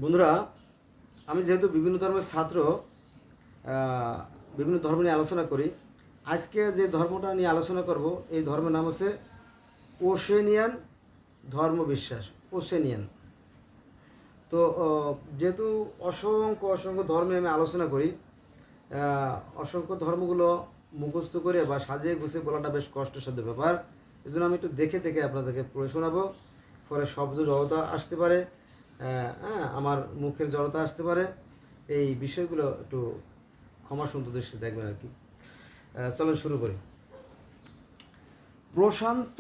বন্ধুরা, আমি যেহেতু বিভিন্ন ধর্মের ছাত্র, বিভিন্ন ধর্ম নিয়ে আলোচনা করি। আজকে যে ধর্মটা নিয়ে আলোচনা করব, এই ধর্মের নাম হচ্ছে ওশেনিয়ান ধর্মবিশ্বাস। ওশেনিয়ান। তো যেহেতু অসংখ্য ধর্মে আমি আলোচনা করি, অসংখ্য ধর্মগুলো মুখস্থ করে বা সাজিয়ে গুছিয়ে বলাটা বেশ কষ্টসাধ্য ব্যাপার। এই জন্য আমি একটু দেখে দেখে আপনাদেরকে পড়ে শোনাবো। পরে শব্দ জড়তা আসতে পারে, আমার মুখের জড়তা আসতে পারে। এই বিষয়গুলো একটু ক্ষমা সুন্দর দৃষ্টি দেখবেন আর কি। চলুন শুরু করি। প্রশান্ত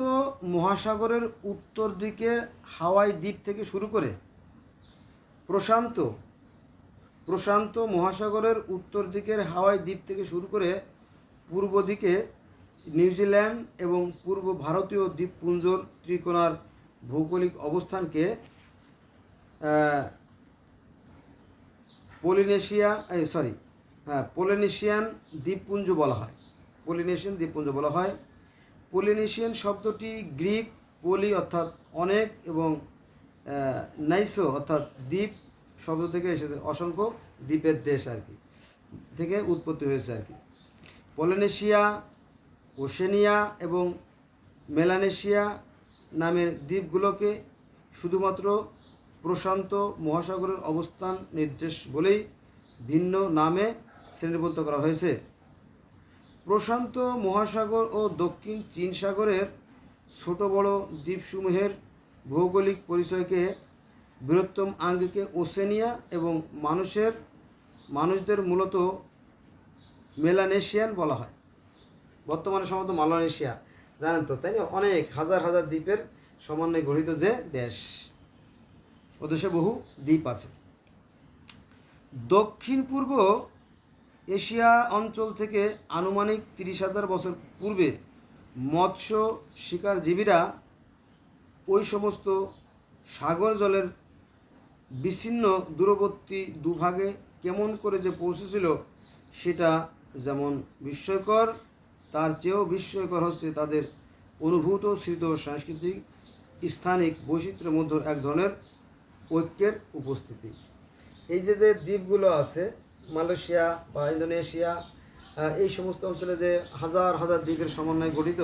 মহাসাগরের উত্তর দিকে হাওয়াই দ্বীপ থেকে শুরু করে প্রশান্ত মহাসাগরের উত্তর দিকের হাওয়াই দ্বীপ থেকে শুরু করে পূর্ব দিকে নিউজিল্যান্ড এবং পূর্ব ভারতীয় দ্বীপপুঞ্জর ত্রিকোণার ভৌগোলিক অবস্থানকে পলিনেশিয়ান দ্বীপপুঞ্জ বলা হয়। পলিনেশিয়ান শব্দটি গ্রিক পলি অর্থাৎ অনেক এবং নাইসো অর্থাৎ দ্বীপ শব্দ থেকে এসেছে, অসংখ্য দ্বীপের দেশ আর কি থেকে উৎপত্তি হয়েছে আর কি। পলিনেশিয়া, ওশেনিয়া এবং মেলানেশিয়া নামের দ্বীপগুলোকে শুধুমাত্র প্রশান্ত মহাসাগরের অবস্থান নির্দেশ বলেই ভিন্ন নামে শ্রেণীবদ্ধ করা হয়েছে। প্রশান্ত মহাসাগর ও দক্ষিণ চীন সাগরের ছোট বড় দ্বীপসমূহের ভৌগোলিক পরিচয়কে বৃহত্তম আঙ্গিকে ওশেনিয়া এবং মানুষদের মূলত মেলানেশিয়ান বলা হয়। বর্তমানে সম্ভবত মালয়েশিয়া, জানেন তো, তাই না? অনেক হাজার হাজার দ্বীপের সমন্বয়ে গঠিত যে দেশ, ও দেশে বহু দ্বীপ আছে। দক্ষিণ পূর্ব এশিয়া অঞ্চল থেকে আনুমানিক 30,000 বছর পূর্বে মৎস্য শিকারজীবীরা ওই সমস্ত সাগর জলের বিচ্ছিন্ন দূরবর্তী দুভাগে কেমন করে যে পৌঁছেছিল, সেটা যেমন বিস্ময়কর, তার চেয়েও বিস্ময়কর হচ্ছে তাদের অনুভূত স্মৃত সাংস্কৃতিক স্থানিক বৈচিত্র্যের মধ্যে এক ধরনের ঐক্যের উপস্থিতি। এই যে দ্বীপগুলো আছে, মালয়েশিয়া বা ইন্দোনেশিয়া, এই সমস্ত অঞ্চলে যে হাজার হাজার দ্বীপের সমন্বয়ে গঠিত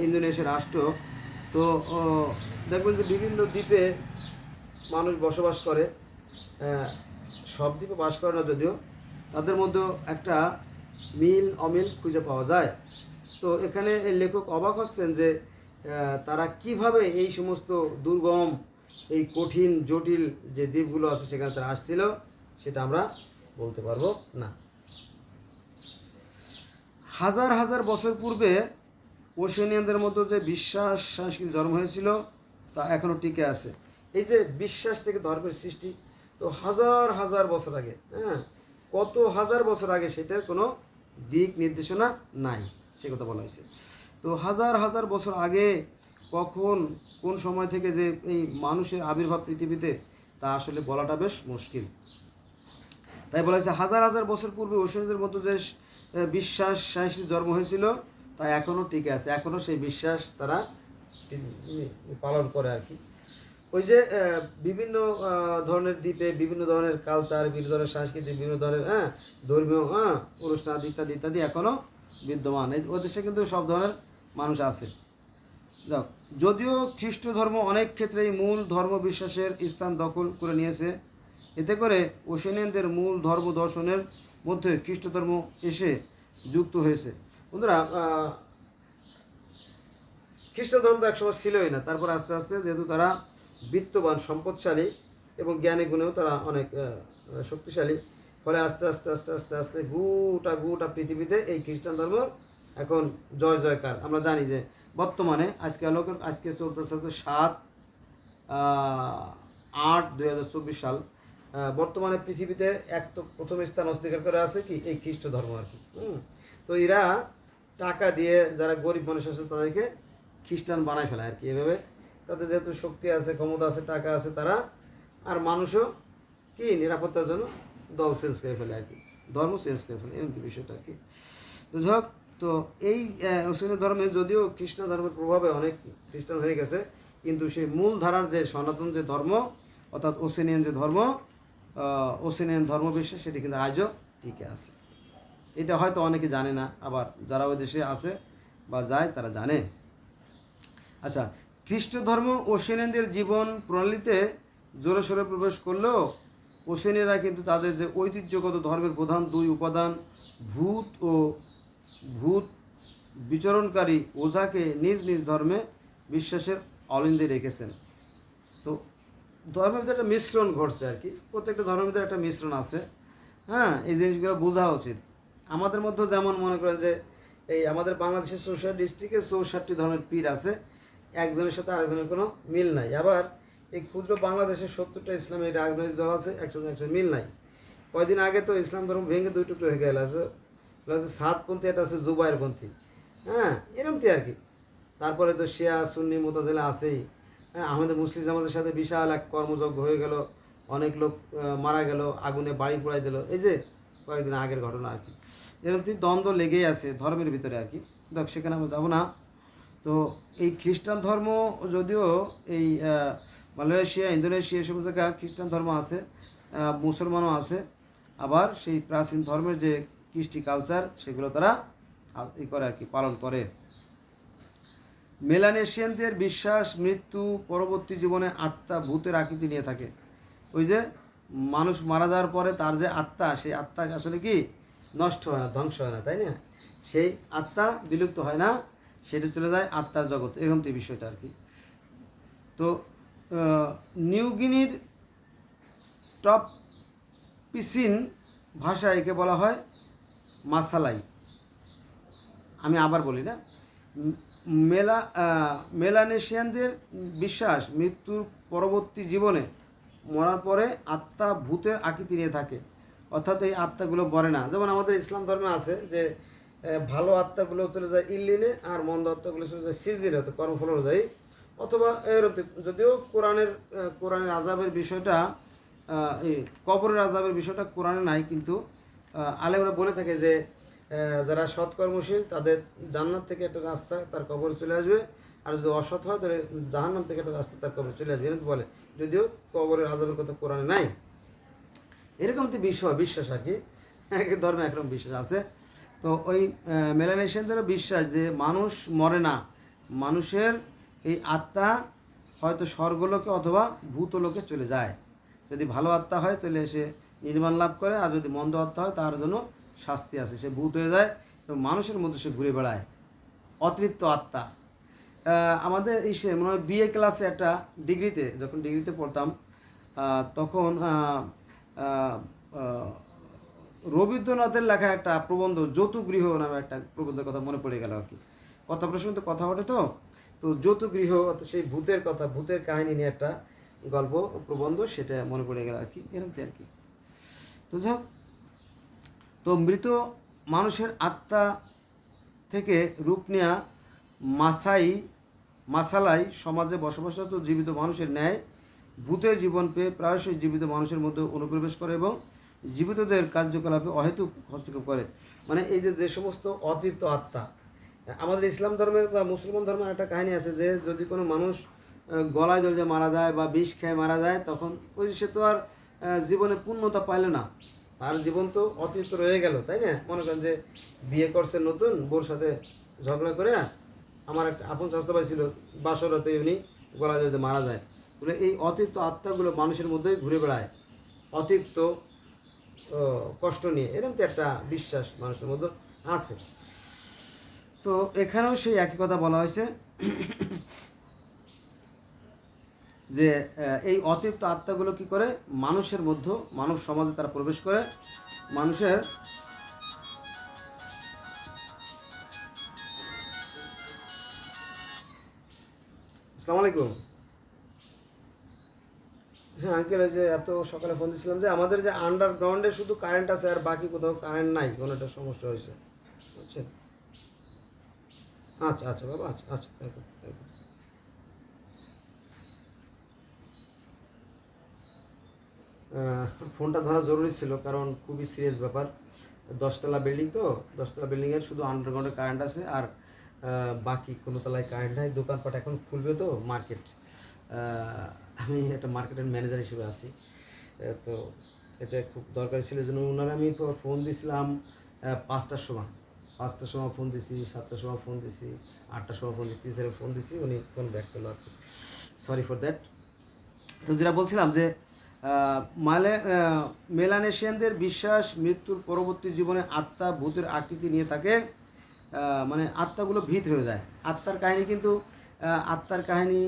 ইন্দোনেশিয়া রাষ্ট্র, তো দেখবেন যে বিভিন্ন দ্বীপে মানুষ বসবাস করে। সব দ্বীপে বাস করে না যদিও, তাদের মধ্যেও একটা মিল অমিল খুঁজে পাওয়া যায়। তো এখানে এই লেখক অবাক হচ্ছেন যে তারা কিভাবে এই সমস্ত দুর্গম, এই কঠিন জটিল যে দ্বীপগুলো আছে সেখানে তারা আসছিল, সেটা আমরা বলতে পারবো না। হাজার হাজার বছর পূর্বে ওশেনিয়ানদের মধ্যে যে বিশ্বাস সংস্কৃতি জন্ম হয়েছিল, তা এখনও টিকে আছে। এই যে বিশ্বাস থেকে ধর্মের সৃষ্টি, তো হাজার হাজার বছর আগে, কত হাজার বছর আগে, সেটার কোনো দিক নির্দেশনা নাই, সে কথা বলা হয়েছে। তো হাজার হাজার বছর আগে কখন কোন সময় থেকে যে এই মানুষের আবির্ভাব পৃথিবীতে, তা আসলে বলাটা বেশ মুশকিল। তাই বলা হয়েছে হাজার হাজার বছর পূর্বে ওশেনিয়ানদের মধ্যে যে বিশ্বাস সংস্কৃতি জন্ম হয়েছিল, তা এখনও টিকে আছে, এখনও সেই বিশ্বাস তারা পালন করে আর কি। ওই যে বিভিন্ন ধরনের দ্বীপে বিভিন্ন ধরনের কালচার, বিভিন্ন ধরনের সংস্কৃতি, বিভিন্ন ধরনের ধর্মীয় অনুষ্ঠান ইত্যাদি ইত্যাদি এখনও বিদ্যমান। ওই দেশে কিন্তু সব ধরনের মানুষ আছে। যাক, যদিও খ্রিস্ট ধর্ম অনেক ক্ষেত্রেই মূল ধর্ম বিশ্বাসের স্থান দখল করে নিয়েছে, এতে করে ওশেনিয়ানদের মূল ধর্ম দর্শনের মধ্যে খ্রিস্ট ধর্ম এসে যুক্ত হয়েছে। বন্ধুরা, খ্রিস্ট ধর্ম তো একসময় ছিলই না, তারপর আস্তে আস্তে যেহেতু তারা বিত্তবান, সম্পদশালী এবং জ্ঞানী গুণেও তারা অনেক শক্তিশালী, ফলে আস্তে আস্তে আস্তে আস্তে আস্তে গোটা পৃথিবীতে এই খ্রিস্টান ধর্ম এখন জয় জয়কার। আমরা জানি যে বর্তমানে আজকে চলতেছে 7/8/2024 সাল। বর্তমানে পৃথিবীতে প্রথম স্থান অধিকার করে আছে কি এই খ্রিস্ট ধর্ম আর কি। তো এরা টাকা দিয়ে যারা গরিব মানুষ আছে তাদেরকে খ্রিস্টান বানায় ফেলায় আর কি। এভাবে তাদের যেহেতু শক্তি আছে, ক্ষমতা আছে, টাকা আছে, তারা আর মানুষও কি নিরাপত্তার জন্য দল চেঞ্জ করে ফেলে আর কি, ধর্ম চেঞ্জ করে ফেলে, এমন কি বিষয়টা আর কি। তো যাক, তো এই মুসলিম ধর্মে যদিও খ্রিস্টান ধর্মের প্রভাবে অনেক খ্রিস্টান হয়ে গেছে, কিন্তু সেই মূল ধারার যে সনাতন যে ধর্ম, অর্থাৎ ওসেনিয়ান যে ধর্ম, ওসেনিয়ান ধর্ম বিশ্বাস, সেটি কিন্তু আজও টিকে আছে। এটা হয়তো অনেকে জানে না, আবার যারা ওই দেশে আছে বা যায় তারা জানে। আচ্ছা, খ্রিস্ট ধর্ম ওসেনিয়ানদের জীবন প্রণালীতে জোরে সোরে প্রবেশ করলেও ওসেনিয়ারা কিন্তু তাদের যে ঐতিহ্যগত ধর্মের প্রধান দুই উপাদান ভূত বিচরণকারী ওঝাকে নিজ নিজ ধর্মে বিশ্বাসের অলিন্দে রেখেছেন। তো ধর্মের ভিতরে একটা মিশ্রণ ঘটছে আর কি, প্রত্যেকটা ধর্মের ভিতরে একটা মিশ্রণ আছে। হ্যাঁ, এই জিনিসগুলো বোঝা উচিত। আমাদের মধ্যে যেমন মনে করেন যে এই আমাদের বাংলাদেশের 64 ডিস্ট্রিক্টে 64টি ধর্মের পীর আছে, একজনের সাথে আরেকজনের কোনো মিল নাই। আবার এই ক্ষুদ্র বাংলাদেশের 70টা ইসলামী রাজনৈতিক দল আছে, একজন মিল নাই। কয়দিন আগে তো ইসলাম ধর্ম ভেঙে দুই টুকরো হয়ে গেল, আছে সাতপন্থী, এটা আছে জুবাইরপন্থী। হ্যাঁ, এরমটি আর কি। তারপরে তো শিয়া সুন্নি মুতাজিলা আছেই। হ্যাঁ, আমাদের মুসলিম জামাতের সাথে বিশাল এক কর্মযজ্ঞ হয়ে গেল, অনেক লোক মারা গেল, আগুনে বাড়ি পোড়াই দিল, এই যে কয়েকদিন আগের ঘটনা আর কি। এরকম দ্বন্দ্ব লেগেই আছে ধর্মের ভিতরে আর কি। দেখ, সেখানে আমরা যাবো না। তো এই খ্রিস্টান ধর্ম যদিও এই মালয়েশিয়া, ইন্দোনেশিয়া এসব জায়গায় খ্রিস্টান ধর্ম আছে, মুসলমানও আছে, আবার সেই প্রাচীন ধর্মের যে কৃষ্টি কালচার সেগুলো তারা ই করে আর কি, পালন করে। মেলানেশিয়ানদের বিশ্বাস মৃত্যু পরবর্তী জীবনে আত্মা ভূতের আকৃতি নিয়ে থাকে। ওই যে মানুষ মারা যাওয়ার পরে তার যে আত্মা, সেই আত্মা আসলে কি নষ্ট হয় না, ধ্বংস হয় না, তাই না? সেই আত্মা বিলুপ্ত হয় না, সেটা চলে যায় আত্মার জগৎ, এরকমটি বিষয়টা আর কি। তো নিউগিনির টপ পিসিন ভাষায় একে বলা হয় মাসালাই। আমি আবার বলি না, মেলানেশিয়ানদের বিশ্বাস মৃত্যুর পরবর্তী জীবনে, মরার পরে আত্মা ভূতের আকৃতি নিয়ে থাকে, অর্থাৎ এই আত্মাগুলো মরে না। যেমন আমাদের ইসলাম ধর্মে আছে যে ভালো আত্মাগুলো চলে যায় ইল্লিনে, আর মন্দ আত্মাগুলো চলে যায় সিজিনে, কর্মফল অনুযায়ী। অথবা এরকম, যদিও কোরআনের আযাবের বিষয়টা, এই কবরের আযাবের বিষয়টা কোরআনে নাই, কিন্তু আলেমরা বলে থাকে যে যারা সৎকর্মশীল তাদের জান্নাত থেকে একটা রাস্তা তার কবরে চলে আসবে, আর যদি অসৎ হয় তাহলে জাহান্নাম থেকে একটা রাস্তা তার কবরে চলে আসবে, এরকম বলে। যদিও কবরের আযাবের কথা কোরআনে নাই। এরকম তো বিশ্বাস আর কি, এক ধর্মে একরকম বিশ্বাস আছে। তো ওই মেলানেশিয়ানদের বিশ্বাস যে মানুষ মরে না, মানুষের এই আত্মা হয়তো স্বর্গলোকে অথবা ভূতলোকে চলে যায়। যদি ভালো আত্মা হয় তাহলে সে নির্মাণ লাভ করে, আর যদি মন্দ আত্মা হয় তার জন্য শাস্তি আছে, সে ভূত হয়ে যায় এবং মানুষের মধ্যে সে ঘুরে বেড়ায়, অতৃপ্ত আত্মা। আমাদের এই সে মনে হয় বিএ ক্লাসে একটা ডিগ্রিতে, যখন ডিগ্রিতে পড়তাম তখন রবীন্দ্রনাথের লেখা একটা প্রবন্ধ, যৌতুগৃহ নামে একটা প্রবন্ধের কথা মনে পড়ে গেল আর কি। কথা প্রসঙ্গে কথা ওঠে তো যৌতুগৃহ, অর্থাৎ সেই ভূতের কথা, ভূতের কাহিনী নিয়ে একটা গল্প প্রবন্ধ, সেটা মনে পড়ে গেল আর কি, এরকম আর কি। তো যাই হোক, তো মৃত মানুষের আত্মা থেকে রূপ নেয়া মাসালাই সমাজে বসবাসরত জীবিত মানুষের ন্যায় ভূতের জীবন পেয়ে প্রায়শই জীবিত মানুষের মধ্যে অনুপ্রবেশ করে এবং জীবিতদের কার্যকলাপে অহেতুক হস্তক্ষেপ করে। মানে এই যে সমস্ত অতৃপ্ত আত্মা, আমাদের ইসলাম ধর্মের বা মুসলমান ধর্মের একটা কাহিনী আছে যে যদি কোনো মানুষ গলায় দড়িয়ে মারা যায় বা বিষ খেয়ে মারা যায়, তখন ওই সে তো আর জীবনে পূর্ণতা পাইল না, তার জীবন তো অতৃপ্ত রয়ে গেল, তাই না? মনে করেন যে বিয়ে করছে নতুন, বোর সাথে ঝগড়া করে, আমার একটা আপন স্বাস্থ্য ভাই ছিল, বাসরাতে উনি গলায় দড়িয়ে মারা যায়, বলে এই অতৃপ্ত আত্মাগুলো মানুষের মধ্যেই ঘুরে বেড়ায়, অতৃপ্ত কষ্ট নিয়ে, এরকম তো একটা বিশ্বাস মানুষের মধ্যে আছে। তো এখানেও সেই একই কথা বলা হয়েছে যে এই অতৃপ্ত আত্মাগুলো কি করে মানুষের মধ্যে, মানব সমাজে তারা প্রবেশ করে, মানুষের আসসালামু আলাইকুম। হ্যাঁ আঙ্কেল, ওই যে এত সকালে ফোন দিয়েছিলাম যে আমাদের যে আন্ডারগ্রাউন্ডে শুধু কারেন্ট আছে, আর বাকি কোথাও কারেন্ট নাই, কোনো একটা সমস্যা হয়েছে, বুঝছেন? আচ্ছা আচ্ছা বাবা, আচ্ছা আচ্ছা, থ্যাংক ইউ থ্যাংক ইউ। ফোনটা ধরা জরুরি ছিল, কারণ খুবই সিরিয়াস ব্যাপার। 10তলা বিল্ডিং, তো 10তলা বিল্ডিংয়ের শুধু আন্ডারগ্রাউন্ডে কারেন্ট আছে, আর বাকি কোনো তলায় কারেন্ট নাই। দোকানপাট এখন খুলবে তো, মার্কেট, আমি একটা মার্কেটের ম্যানেজার হিসেবে আছি। তো এটা খুব দরকারি ছিল, জন্য ওনারা আমি ফোন দিয়েছিলাম 5টার সময়। 5টার সময় ফোন দিছি, 7টার সময় ফোন দিছি, 8টার সময় ফোন দিচ্ছি, ফোন দিছি, উনি ফোন ব্যাক করলো আর কি। Sorry for that. তো যেটা বলছিলাম যে মেলানেশিয়ানদের বিশ্বাস মৃত্যুর পরবর্তী জীবনে আত্মা ভূতের আকৃতি নিয়ে থাকে, মানে আত্মাগুলো ভীত হয়ে যায়। আত্মার কাহিনী কিন্তু আত্মার কাহিনী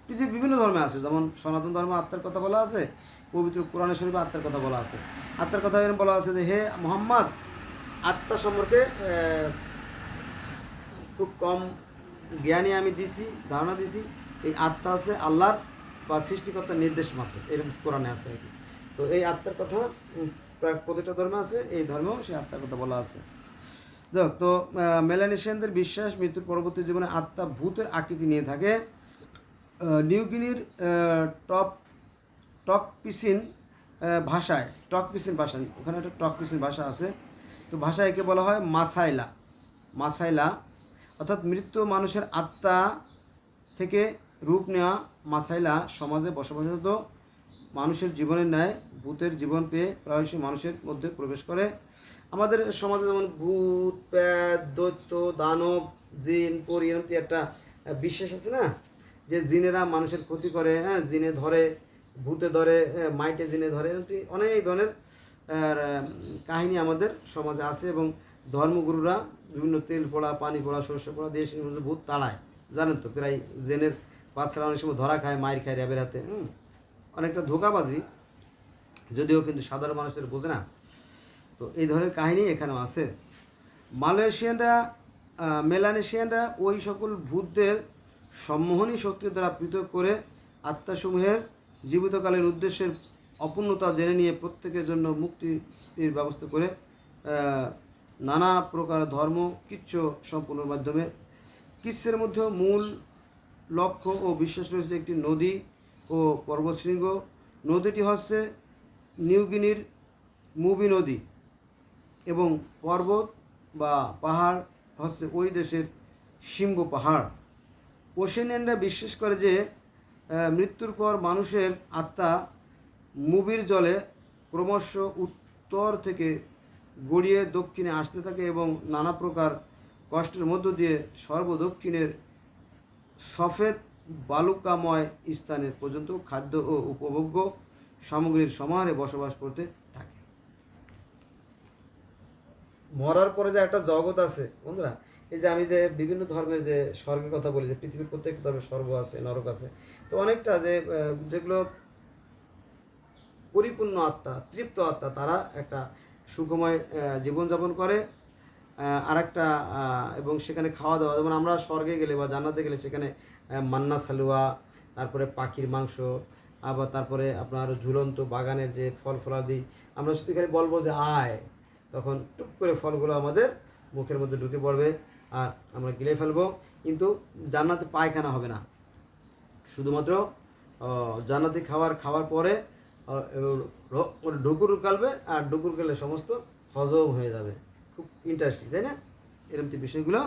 পৃথিবীর বিভিন্ন ধর্মে আছে, যেমন সনাতন ধর্মে আত্মার কথা বলা আছে, পবিত্র কোরআনে শরীফে আত্মার কথা বলা আছে। আত্মার কথা এরকম বলা আছে যে হে মোহাম্মদ, আত্মা সম্পর্কে খুব কম জ্ঞানী আমি দিছি, ধারণা দিছি। এই আত্মা আছে আল্লাহর বা সৃষ্টিকর্তার নির্দেশ মাত্র, এরকম কোরআনে আছে আর কি। তো এই আত্মার কথা প্রায় প্রতিটা ধর্মে আছে, এই ধর্মেও সেই আত্মার কথা বলা আছে। দেখ, তো মেলানেশিয়ানদের বিশ্বাস মৃত্যুর পরবর্তী জীবনে আত্মা ভূতের আকৃতি নিয়ে থাকে। নিউগিনির টকপিসিন ভাষায়, ওখানে একটা টকপিসিন ভাষা আছে। তো ভাষায় একে বলা হয় মাসাইলা, অর্থাৎ মৃত মানুষের আত্মা থেকে রূপ নেওয়া মাসাইলা সমাজে বসবাসরত মানুষের জীবনের ন্যায় ভূতের জীবন পেয়ে প্রায়শই মানুষের মধ্যে প্রবেশ করে। আমাদের সমাজে যেমন ভূত, প্রেত, দৈত্য, দানব, জিন, পরি এরকম একটা বিশ্বাস আছে না, যে জিনেরা মানুষের ক্ষতি করে, হ্যাঁ, জিনে ধরে, ভূতে ধরে, মাইটে জিনে ধরে, এরকম অনেক ধরনের কাহিনী আমাদের সমাজে আছে। এবং ধর্মগুরুরা বিভিন্ন তেল পোড়া, পানি পোড়া, শস্য পোড়া দিয়ে ভূত তাড়ায়, জানেন তো, প্রায় জেনের বাচ্চারা অনেক সময় ধরা খায়, মায়ের খায় র্যাবের হাতে। অনেকটা ধোঁকাবাজি, যদিও কিন্তু সাধারণ মানুষের বোঝে না। তো এই ধরনের কাহিনী এখানেও আছে। মেলানেশিয়ানরা ওই সকল ভূতদের সম্মোহনী শক্তির দ্বারা পৃথক করে আত্মাসমূহের জীবিতকালের উদ্দেশ্যের অপূর্ণতা জেনে নিয়ে প্রত্যেকের জন্য মুক্তির ব্যবস্থা করে নানা প্রকার ধর্ম কিচ্ছ সম্পূর্ণের মাধ্যমে। কিচ্ছের মধ্যে মূল লক্ষ্য ও বিশ্বাস রয়েছে একটি নদী ও পর্বতশৃঙ্গ। নদীটি হচ্ছে নিউগিনির মুবি নদী, এবং পর্বত বা পাহাড় হচ্ছে ওই দেশের সিম্বু পাহাড়। ওশেনিয়ানরা বিশ্বাস করে যে মৃত্যুর পর মানুষের আত্মা মুবির জলে ক্রমশ উত্তর থেকে গড়িয়ে দক্ষিণে আসতে থাকে এবং নানা প্রকার কষ্টের মধ্য দিয়ে সর্বদক্ষিণের সফেদ বালুকাময় স্থানের পর্যন্ত খাদ্য ও উপভোগ্য সামগ্রীর সমাহারে বসবাস করতে থাকে। মরার পরে যে একটা জগৎ আছে বন্ধুরা, এই যে আমি যে বিভিন্ন ধর্মের যে স্বর্গের কথা বলি, যে পৃথিবীর প্রত্যেক ধর্মের স্বর্গ আছে, নরক আছে, তো অনেকটা যে যেগুলো পরিপূর্ণ আত্মা, তৃপ্ত আত্মা, তারা একটা সুখময় জীবনযাপন করে। আর একটা এবং সেখানে খাওয়া দাওয়া, যেমন আমরা স্বর্গে গেলে বা জান্নাতে গেলে সেখানে মান্না সালুয়া, তারপরে পাখির মাংস, আবার তারপরে আপনার ঝুলন্ত বাগানের যে ফল ফলাদি, আমরা শুধু এখানে বলবো যে আয়, তখন টুক করে ফলগুলো আমাদের মুখের মধ্যে ঢুকে পড়বে আর আমরা গিলে ফেলবো। কিন্তু জান্নাতে পায়খানা হবে না, শুধুমাত্র জান্নাতি খাওয়ার পরে ডুকুর কালবে, আর ডুকুর কালে সমস্ত হজম হয়ে যাবে। খুব ইন্টারেস্টিং, তাই না? এরকম বিষয়গুলো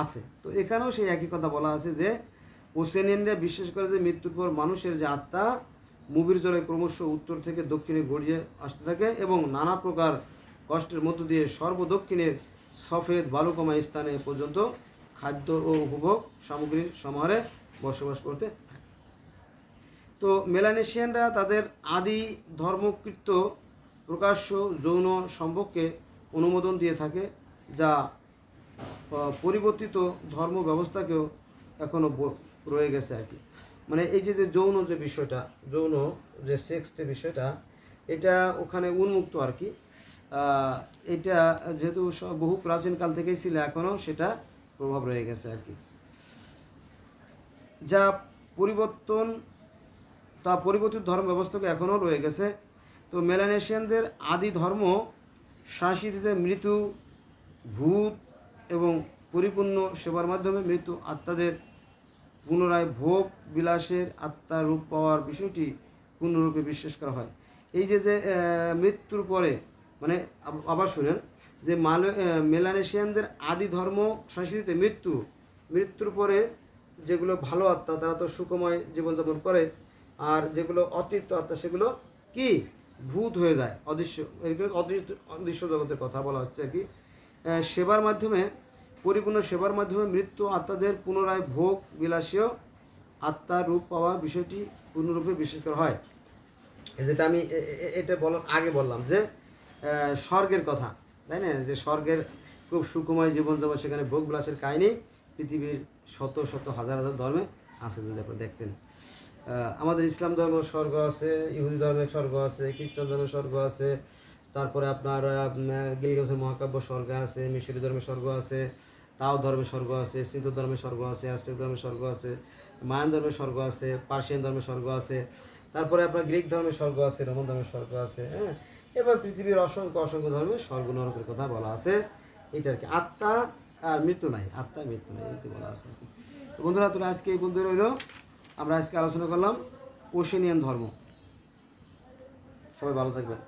আছে। তো এখানেও সেই একই কথা বলা আছে যে ওশেনিয়ানরা বিশ্বাস করে যে মৃত্যুর পর মানুষের যে আত্মা মুভির জলে ক্রমশ উত্তর থেকে দক্ষিণে গড়িয়ে আসতে থাকে এবং নানা প্রকার কষ্টের মধ্য দিয়ে সর্বদক্ষিণের সফেদ বালুকাময় স্থানে পর্যন্ত খাদ্য ও উপভোগ সামগ্রীর সমাহারে বসবাস করতে থাকে। তো মেলানেশিয়ানরা তাদের আদি ধর্মকৃত প্রকাশ্য যৌন সম্পর্কে অনুমোদন দিয়ে থাকে, যা পরিবর্তিত ধর্ম ব্যবস্থাকেও এখনও রয়ে গেছে আর কি। মানে এই যে যৌন যে বিষয়টা, যৌন যে সেক্স যে বিষয়টা, এটা ওখানে উন্মুক্ত আর কি। এটা যেহেতু বহু প্রাচীনকাল থেকেই ছিল, এখনও সেটা প্রভাব রয়ে গেছে আর কি। যা পরিবর্তিত ধর্ম ব্যবস্থাকে এখনও রয়ে গেছে। তো মেলানেশিয়ানদের আদি ধর্ম সংস্কৃতিতে মৃত্যু, ভূত এবং পরিপূর্ণ সেবার মাধ্যমে মৃত্যু আত্মাদের পুনরায় ভোগ বিলাসের আত্মার রূপ পাওয়ার বিষয়টি পূর্ণরূপে বিশ্বাস করা হয়। এই যে মৃত্যুর পরে, মানে আবার শুনেন, যে মেলানেশিয়ানদের আদি ধর্ম সংস্কৃতিতে মৃত্যুর পরে যেগুলো ভালো আত্মা তারা তো সুখময় জীবনযাপন করে, আর যেগুলো অতৃপ্ত আত্মা সেগুলো কি ভূত হয়ে যায়, অদৃশ্য, এগুলো অদৃশ্য জগতের কথা বলা হচ্ছে আর কি। সেবার মাধ্যমে, পরিপূর্ণ সেবার মাধ্যমে মৃত্যু আত্মাদের পুনরায় ভোগ বিলাসীয় আত্মার রূপ পাওয়া বিষয়টি পূর্ণরূপে বিশ্বাস করা হয়। যেটা আমি এটা বলার আগে বললাম যে স্বর্গের কথা, তাই না, যে স্বর্গের খুব সুখময় জীবনযাপন, সেখানে ভোগ বিলাসের কাহিনী পৃথিবীর শত শত হাজার হাজার ধর্মে আছে যদি আপনি দেখতেন। আমাদের ইসলাম ধর্ম স্বর্গ আছে, ইহুদি ধর্মের স্বর্গ আছে, খ্রিস্টান ধর্মের স্বর্গ আছে, তারপরে আপনার গিলগামেশের মহাকাব্য স্বর্গ আছে, মিশরি ধর্মের স্বর্গ আছে, তাও ধর্মের স্বর্গ আছে, সিন্ধু ধর্মের স্বর্গ আছে, অ্যাজটেক ধর্মের স্বর্গ আছে, মায়ান ধর্মের স্বর্গ আছে, পার্সিয়ান ধর্মের স্বর্গ আছে, তারপরে আপনার গ্রিক ধর্মের স্বর্গ আছে, রোমান ধর্মের স্বর্গ আছে। হ্যাঁ, এবার পৃথিবীর অসংখ্য অসংখ্য ধর্মের স্বর্গ নরকের কথা বলা আছে। এটা আর কি, আত্মা আর মৃত্যু নাই, আত্মা মৃত্যু নাই এটি বলা আছে আর কি। তো বন্ধুরা, তোরা আজকে এই বন্ধু রইল, আমরা আজকে আলোচনা করলাম ওশেনিয়ান ধর্ম। সবাই ভালো থাকবেন।